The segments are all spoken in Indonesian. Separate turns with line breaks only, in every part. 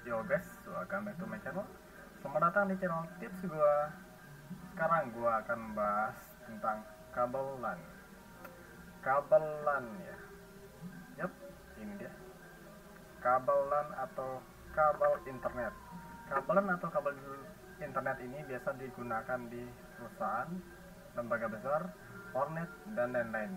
Yo guys, welcome back to my channel. Selamat datang di channel tips gua. Sekarang gua akan bahas tentang kabel LAN. Kabel LAN ya. Yup, ini dia. Kabel LAN atau kabel internet. Kabel LAN atau kabel internet ini biasa digunakan di perusahaan, lembaga besar, warnet, dan lain-lain.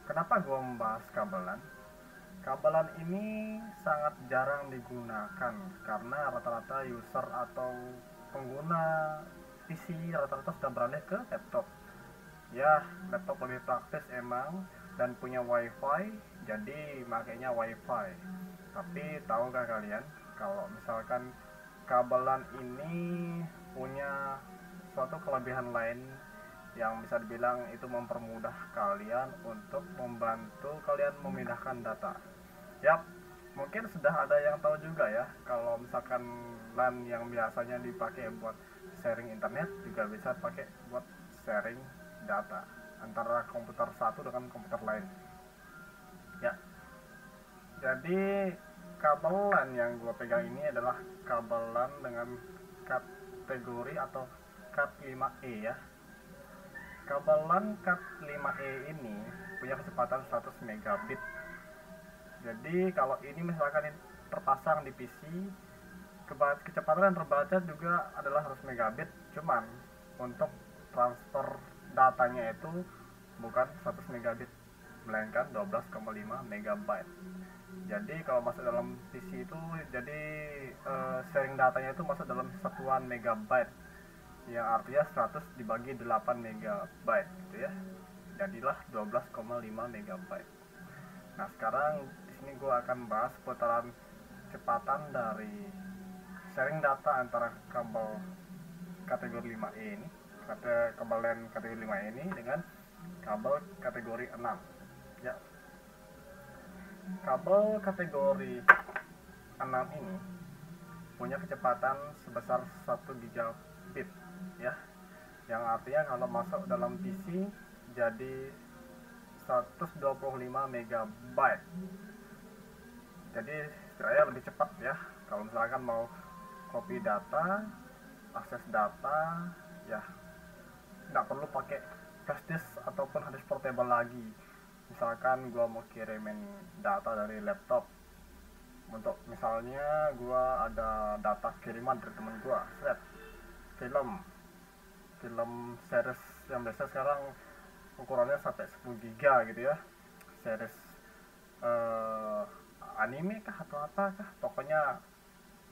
Kenapa gua membahas kabel LAN? Kabelan ini sangat jarang digunakan karena rata-rata user atau pengguna PC rata-rata sudah beralih ke laptop. Ya, laptop lebih praktis emang dan punya wifi, jadi makanya wifi. Tapi tahukah kalian kalau misalkan kabelan ini punya suatu kelebihan lain yang bisa dibilang itu mempermudah kalian untuk membantu kalian memindahkan data. Yap, mungkin sudah ada yang tahu juga ya, kalau misalkan LAN yang biasanya dipakai buat sharing internet juga bisa pakai buat sharing data antara komputer satu dengan komputer lain. Ya, jadi kabel LAN yang gue pegang ini adalah kabel LAN dengan kategori atau Cat5e ya. Kabel LAN Cat5e ini punya kecepatan 100 megabit. Jadi kalau ini misalkan terpasang di PC, kecepatan yang terbaca juga adalah 100 megabit. Cuman untuk transfer datanya itu bukan 100 megabit, melainkan 12,5 megabyte. Jadi kalau masuk dalam PC itu, jadi sharing datanya itu masuk dalam satuan megabyte, yang artinya 100 dibagi 8 megabyte gitu ya, jadilah 12,5 megabyte. Nah sekarang di sini gue akan bahas putaran kecepatan dari sharing data antara kabel kategori 5E ini, kabel LAN kategori 5E ini dengan kabel kategori 6 ya. Kabel kategori 6 ini punya kecepatan sebesar 1 gigabit ya, yang artinya kalau masuk dalam PC jadi 125 megabyte. Jadi istilahnya lebih cepat ya kalau misalkan mau copy data, akses data ya, nggak perlu pakai flash disk ataupun hard disk portable lagi. Misalkan gua mau kirimin data dari laptop, untuk misalnya gua ada data kiriman dari temen gua, film series yang biasa sekarang ukurannya sampai 10 giga gitu ya, series anime kah atau apa kah, pokoknya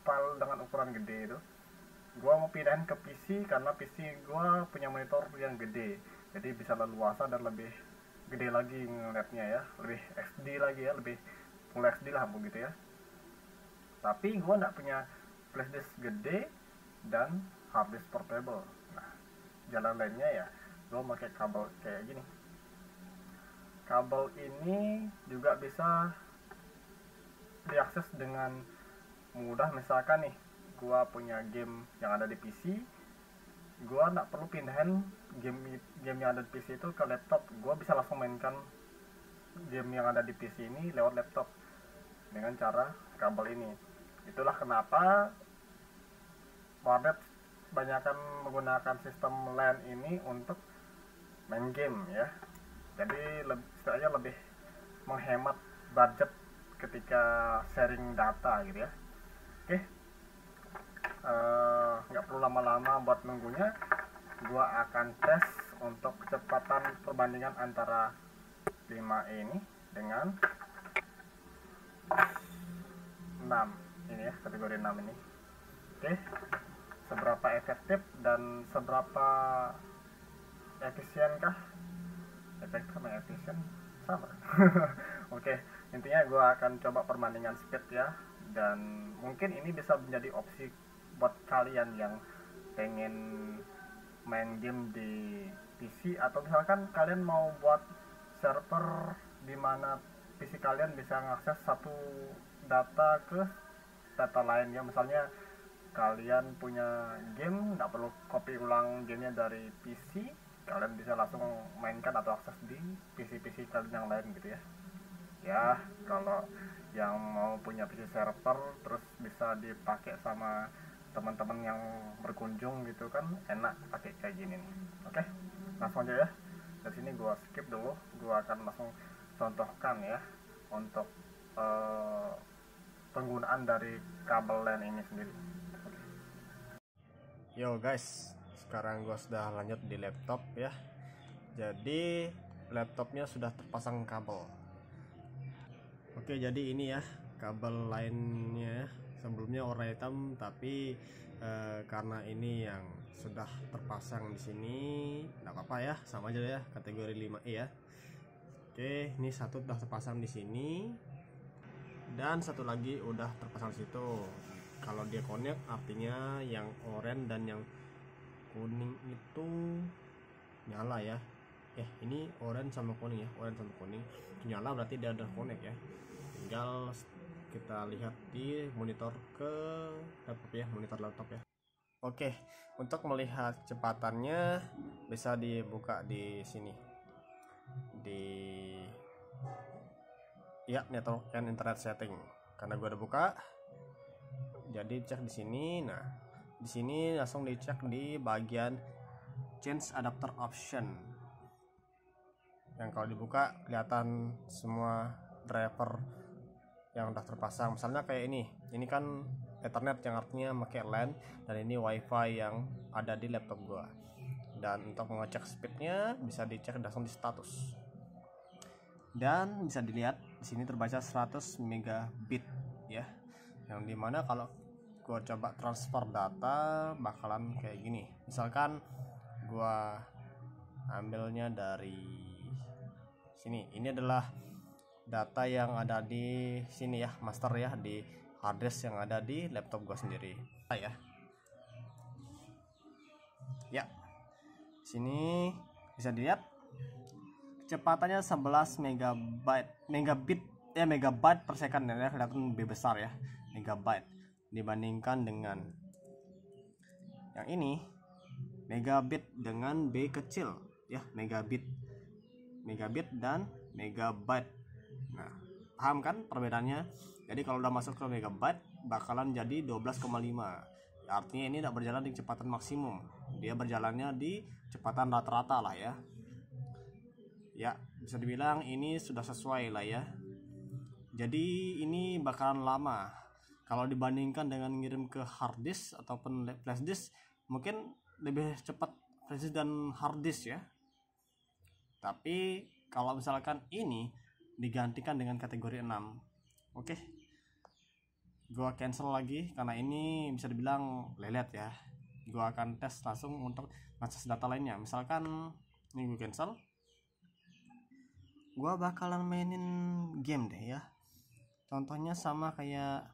file dengan ukuran gede itu gua mau pindahin ke PC karena PC gua punya monitor yang gede, jadi bisa leluasa dan lebih gede lagi ngeliatnya ya, lebih XD lagi ya, lebih full XD lah begitu ya. Tapi gua nggak punya flash disk gede dan hard disk portable. Nah jalan lainnya ya gua pakai kabel kayak gini. Kabel ini juga bisa diakses dengan mudah. Misalkan nih gua punya game yang ada di PC, gua nggak perlu pindahin game yang ada di PC itu ke laptop, gua bisa langsung mainkan game yang ada di PC ini lewat laptop dengan cara kabel ini. Itulah kenapa warnet banyakkan menggunakan sistem LAN ini untuk main game ya. Jadi istilahnya lebih menghemat budget ketika sharing data gitu ya. Oke, nggak perlu lama-lama buat nunggunya, gua akan tes untuk kecepatan perbandingan antara 5E ini dengan 6 ini ya, kategori 6 ini. Oke, seberapa efektif dan seberapa efisienkah? Efektif sama efisien sama. Oke, intinya gue akan coba perbandingan speed ya, dan mungkin ini bisa menjadi opsi buat kalian yang pengen main game di PC, atau misalkan kalian mau buat server di mana PC kalian bisa mengakses satu data ke data lain ya. Misalnya kalian punya game, nggak perlu copy ulang gamenya dari PC, kalian bisa langsung mainkan atau akses di PC-PC kalian yang lain gitu ya. Ya kalau yang mau punya PC server terus bisa dipakai sama teman-teman yang berkunjung gitu kan, enak pakai kayak gini nih. Oke, langsung aja ya. Dari sini gua skip dulu, gua akan langsung contohkan ya untuk eh, penggunaan dari kabel LAN ini sendiri. Oke. Yo guys, sekarang gua sudah lanjut di laptop ya. Jadi laptopnya sudah terpasang kabel. Oke, jadi ini ya kabel lainnya. Sebelumnya warna hitam, tapi karena ini yang sudah terpasang di sini, nggak apa-apa ya, sama aja ya, kategori 5E ya. Oke, ini satu udah terpasang di sini, dan satu lagi udah terpasang di situ. Kalau dia connect, artinya yang oranye dan yang kuning itu nyala ya. Ini oranye sama kuning ya, oranye sama kuning itu nyala, berarti dia udah connect ya. Tinggal kita lihat di monitor ke laptop ya, monitor laptop ya. Oke, untuk melihat kecepatannya bisa dibuka di sini, di ya network and internet setting. Karena gue udah buka, jadi cek di sini. Nah, di sini langsung dicek di bagian change adapter option, yang kalau dibuka kelihatan semua driver yang udah terpasang. Misalnya kayak ini kan Ethernet yang artinya pakai LAN, dan ini WiFi yang ada di laptop gua. Dan untuk mengecek speednya bisa dicek langsung di status. Dan bisa dilihat di sini terbaca 100 megabit ya. Yang dimana kalau gua coba transfer data bakalan kayak gini. Misalkan gua ambilnya dari sini. Ini adalah data yang ada di sini ya, master ya, di harddisk yang ada di laptop gua sendiri ya. Sini bisa dilihat kecepatannya 11 megabyte per second ya, kelihatan lebih besar ya, megabyte dibandingkan dengan yang ini, megabit dengan B kecil ya, megabit dan megabyte. Nah, paham kan perbedaannya? Jadi kalau udah masuk ke megabyte bakalan jadi 12,5. Artinya ini tidak berjalan di kecepatan maksimum. Dia berjalannya di kecepatan rata-rata lah ya. Ya, bisa dibilang ini sudah sesuai lah ya. Jadi ini bakalan lama. Kalau dibandingkan dengan ngirim ke hard disk ataupun flash disk, mungkin lebih cepat flash disk dan hard disk ya. Tapi kalau misalkan ini digantikan dengan kategori 6. Oke. Gua cancel lagi karena ini bisa dibilang lelet ya. Gua akan tes langsung untuk akses data lainnya. Misalkan ini gue cancel. Gua bakalan mainin game deh ya. Contohnya sama kayak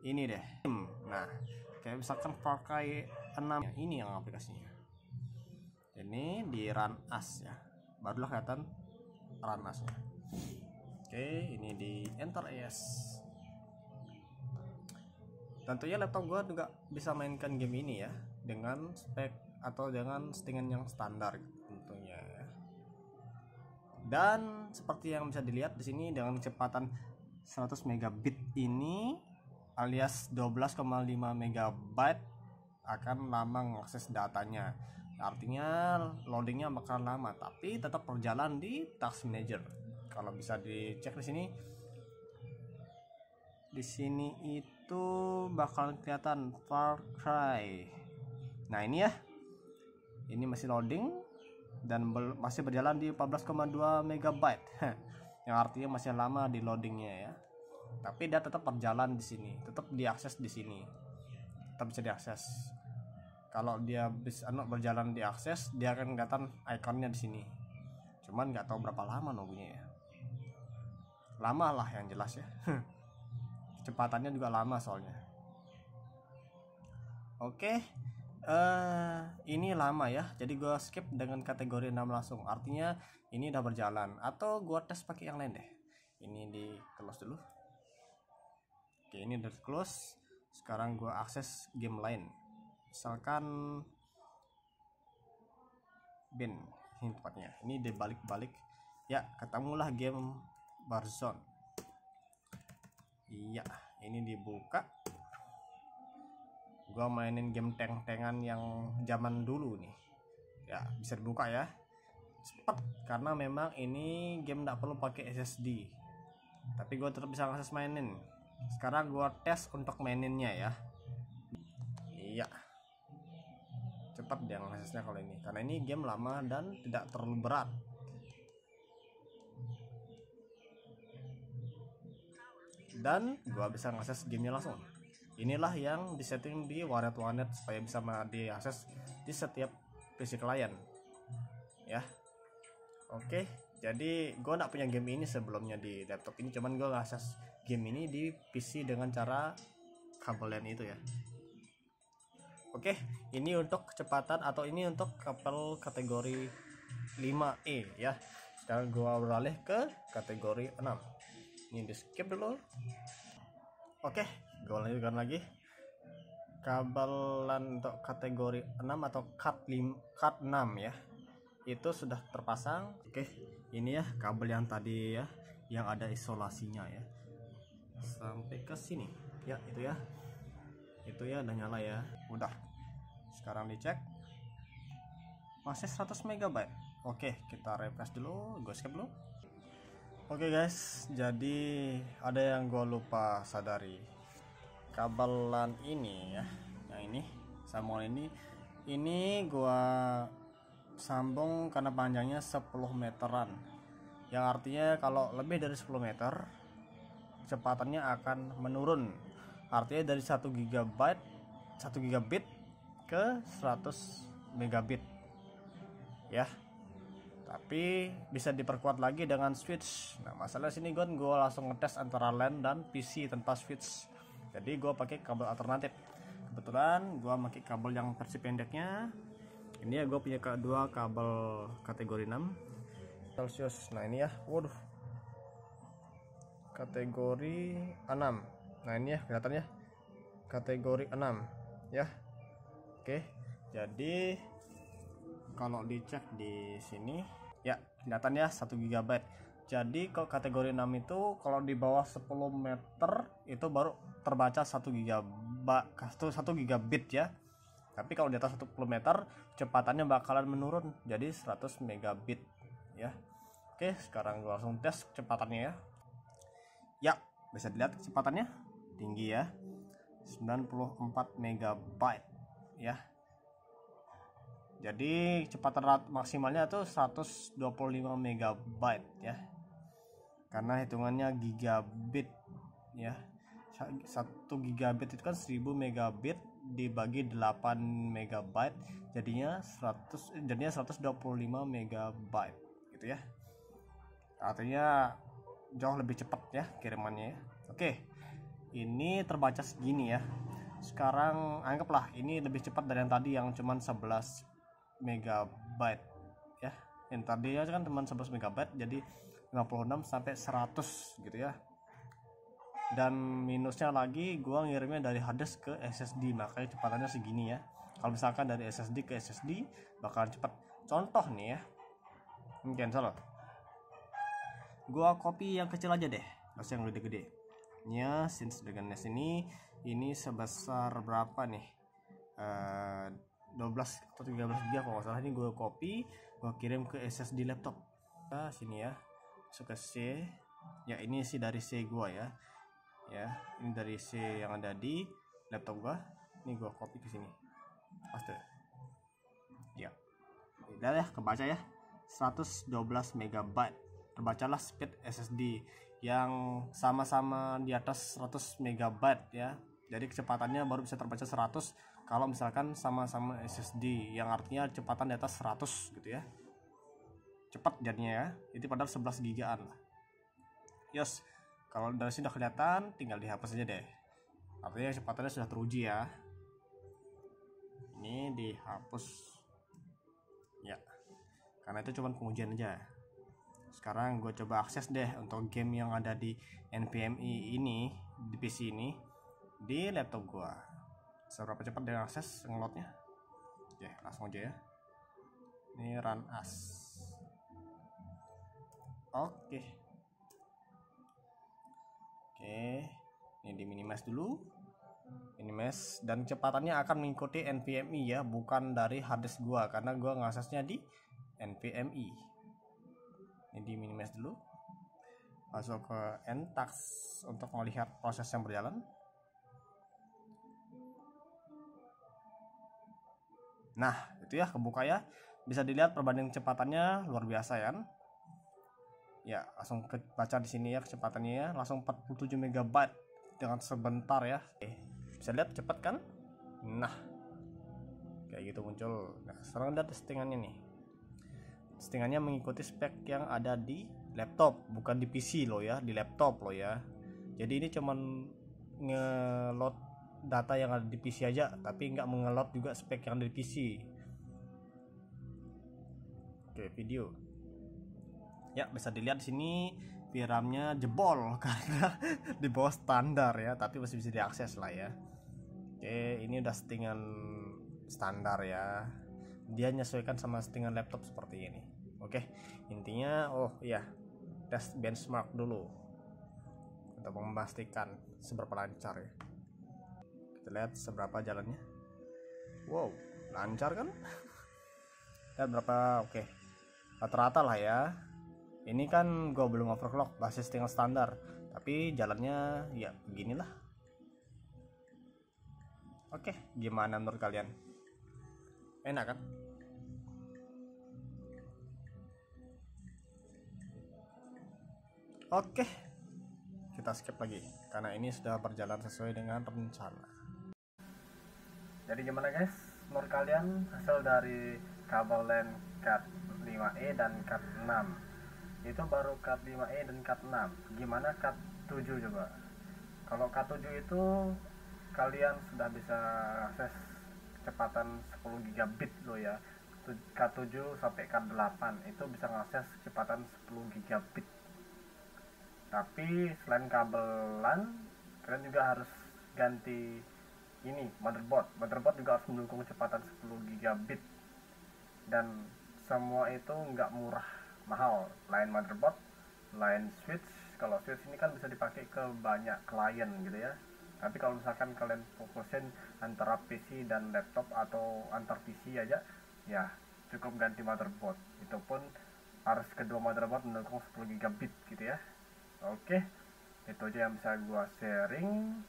ini deh. Nah, kayak misalkan Far Cry 6 ini yang aplikasinya. Ini di run as ya. Barulah kelihatan run as-nya. Oke, ini di enter as. Tentunya laptop gua juga bisa mainkan game ini ya dengan spek atau dengan settingan yang standar tentunya ya. Dan seperti yang bisa dilihat di sini dengan kecepatan 100 megabit ini alias 12,5 megabyte akan lama mengakses datanya. Artinya loadingnya bakal lama, tapi tetap berjalan di task manager. Kalau bisa dicek di sini. Di sini itu bakal kelihatan Far Cry. Nah, ini ya. Ini masih loading dan masih berjalan di 14,2 megabyte. Yang artinya masih lama di loadingnya ya. Tapi dia tetap berjalan di sini, tetap diakses di sini. Tetap bisa diakses. Kalau dia bisa berjalan diakses, dia akan kelihatan ikonnya di sini. Cuman nggak tahu berapa lama nunggunya ya. Lama lah yang jelas ya. Kecepatannya juga lama soalnya. Oke. Ini lama ya. Jadi gue skip dengan kategori 6 langsung. Artinya ini udah berjalan. Atau gue tes pakai yang lain deh. Ini di close dulu. Oke, ini udah close. Sekarang gue akses game lain. Misalkan bin, ini tempatnya. Ini dibalik-balik
Ya, ketemulah game Warzone. Iya, ini dibuka. Gua mainin game tank-tankan yang zaman dulu nih. Ya, bisa dibuka ya. Cepet, karena memang ini game nggak perlu pakai SSD. Tapi gue tetap bisa akses mainin. Sekarang gue tes untuk maininnya ya. Iya, cepat dia aksesnya kalau ini, karena ini game lama dan tidak terlalu berat. Dan gua bisa ngakses gamenya langsung. Inilah yang disetting di warnet supaya bisa diakses di setiap PC klien ya. Oke, jadi gue gak punya game ini sebelumnya di laptop ini, cuman gue ngakses game ini di PC dengan cara kabel itu ya. Oke, ini untuk kecepatan atau ini untuk kabel kategori 5E ya. Sekarang gua beralih ke kategori 6. Ini di skip dulu. Oke, gua lanjutkan lagi. Kabelan untuk kategori 6 atau cut 6 ya. Itu sudah terpasang. Oke, ini ya kabel yang tadi ya, yang ada isolasinya ya. Sampai ke sini. Ya, itu ya. Itu ya udah nyala ya. Udah. Sekarang dicek. Masih 100 MB. Oke, kita refresh dulu, gue skip dulu. Oke guys, jadi ada yang gue lupa sadari. Kabelan ini ya, yang ini sambungan ini gue sambung karena panjangnya 10 meteran. Yang artinya kalau lebih dari 10 meter kecepatannya akan menurun. Artinya dari 1 gigabit ke 100 megabit ya. Tapi bisa diperkuat lagi dengan switch. Nah, masalah sini gue langsung ngetes antara LAN dan PC tanpa switch. Jadi gue pakai kabel alternatif. Kebetulan gue pakai kabel yang versi pendeknya. Ini ya, gue punya dua kabel kategori 6 Celsius. Nah ini ya, waduh, kategori 6. Nah ini ya kelihatannya kategori 6 ya. Oke, jadi kalau dicek di sini ya kelihatannya 1 GB. Jadi kalau kategori 6 itu kalau di bawah 10 meter itu baru terbaca 1 gigabit ya. Tapi kalau di atas 10 meter kecepatannya bakalan menurun jadi 100 megabit ya. Oke, sekarang gua langsung tes kecepatannya ya. Ya, bisa dilihat kecepatannya tinggi ya. 94 megabyte ya. Jadi kecepatan maksimalnya tuh 125 megabyte ya. Karena hitungannya gigabit ya. 1 gigabit itu kan 1000 megabit dibagi 8 megabyte jadinya 125 megabyte gitu ya. Artinya jauh lebih cepat ya kirimannya ya. Oke. Ini terbaca segini ya. Sekarang anggaplah ini lebih cepat dari yang tadi yang cuman 11 megabyte ya. Yang tadi ya kan cuma 11 megabyte jadi 56 sampai 100 gitu ya. Dan minusnya lagi gua ngirimnya dari harddisk ke SSD, makanya kecepatannya segini ya. Kalau misalkan dari SSD ke SSD bakalan cepat. Contoh nih ya, ini cancel. Gua copy yang kecil aja deh, harus yang gede-gede nya. Since dengan ini sebesar berapa nih, 12 atau 13 GB kalau nggak salah. Ini gue copy, gue kirim ke SSD laptop. Nah sini ya, masuk ke C ya. Ini sih dari C gue ya. Ini dari C yang ada di laptop gue. Ini gue copy ke sini, paste ya. Udah ya, kebaca ya, 112 megabyte. Terbacalah speed SSD yang sama-sama di atas 100 megabyte ya. Jadi kecepatannya baru bisa terbaca 100 kalau misalkan sama-sama SSD, yang artinya kecepatan di atas 100 gitu ya. Cepat jadinya ya. Itu padahal 11 gigaan lah. Yes, kalau dari sini udah kelihatan, tinggal dihapus aja deh. Artinya kecepatannya sudah teruji ya. Ini dihapus ya, karena itu cuma pengujian aja. Sekarang gue coba akses deh untuk game yang ada di NVMe ini, di PC ini, di laptop gue. Seberapa cepat dia akses ngeloadnya. Oke, langsung aja ya. Ini run as. Oke. Ini di minimize dulu. Minimize, dan kecepatannya akan mengikuti NVMe ya, bukan dari harddisk gua karena gua ngaksesnya di NVMe. Ini di minimize dulu. Masuk ke Ntax untuk melihat proses yang berjalan. Nah, itu ya, kebuka ya. Bisa dilihat perbandingan kecepatannya luar biasa ya. Ya, langsung baca di sini ya kecepatannya ya, langsung 47 MB dengan sebentar ya. Oke, bisa lihat cepat kan? Nah, kayak gitu muncul. Nah, sekarang lihat settingannya nih. Settingannya mengikuti spek yang ada di laptop, bukan di PC loh ya, di laptop loh ya. Jadi ini cuman nge-load data yang ada di PC aja, tapi nggak mengeload juga spek yang ada di PC. Oke, video. Ya, bisa dilihat di sini VRAM-nya jebol karena di bawah standar ya, tapi masih bisa diakses lah ya. Oke, ini udah settingan standar ya. Dia menyesuaikan sama settingan laptop seperti ini. Oke, intinya iya, tes benchmark dulu untuk memastikan seberapa lancar ya. Kita lihat seberapa jalannya. Wow, lancar kan? Lihat berapa? Oke, rata-rata lah ya. Ini kan gue belum overclock, basis settingan standar, tapi jalannya ya beginilah. Oke, gimana menurut kalian? Enak kan? Oke, kita skip lagi karena ini sudah berjalan sesuai dengan rencana.
Jadi gimana guys, menurut kalian hasil dari kabel LAN Cat 5e dan Cat 6? Itu baru Cat 5e dan Cat 6. Gimana Cat 7 coba? Kalau Cat 7 itu kalian sudah bisa akses kecepatan 10 gigabit loh ya. Cat 7 sampai Cat 8 itu bisa mengakses kecepatan 10 gigabit. Tapi selain kabel LAN, kalian juga harus ganti ini motherboard juga harus mendukung kecepatan 10 gigabit, dan semua itu nggak murah, mahal. Lain motherboard, lain switch. Kalau switch ini kan bisa dipakai ke banyak klien gitu ya, tapi kalau misalkan kalian fokusin antara PC dan laptop atau antar PC aja, ya cukup ganti motherboard. Itu pun harus kedua motherboard mendukung 10 gigabit gitu ya. Oke, itu aja yang bisa gua sharing.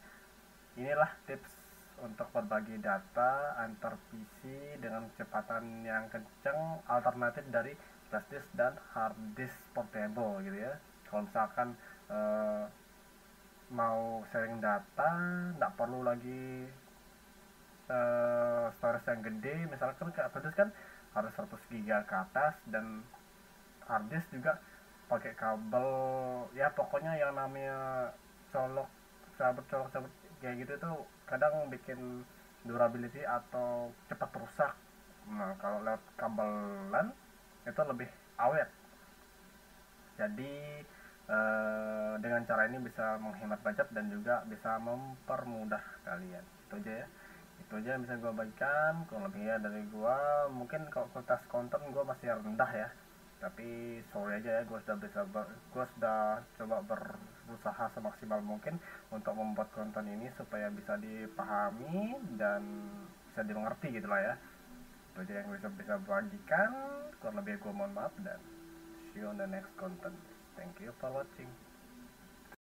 Inilah tips untuk berbagi data antar PC dengan kecepatan yang kencang, alternatif dari flash disk dan hard disk portable gitu ya. Kalau misalkan mau sharing data, nggak perlu lagi storage yang gede. Misalkan kayak flash disk kan harus 100 GB ke atas, dan hard disk juga pakai kabel ya, pokoknya yang namanya colok cabut kayak gitu tuh kadang bikin durability atau cepat rusak. Nah, kalau lewat kabel LAN itu lebih awet. Jadi dengan cara ini bisa menghemat budget dan juga bisa mempermudah kalian. Itu aja ya. Itu aja yang bisa gue bagikan. Kurang lebihnya dari gue, mungkin kalau kualitas konten gue masih rendah ya, tapi sorry aja ya, gue sudah coba berusaha semaksimal mungkin untuk membuat konten ini supaya bisa dipahami dan bisa dimengerti gitu lah ya. Itu aja yang bisa bagikan. Kurang lebih gue mohon maaf, dan see you on the next content. Thank you for watching.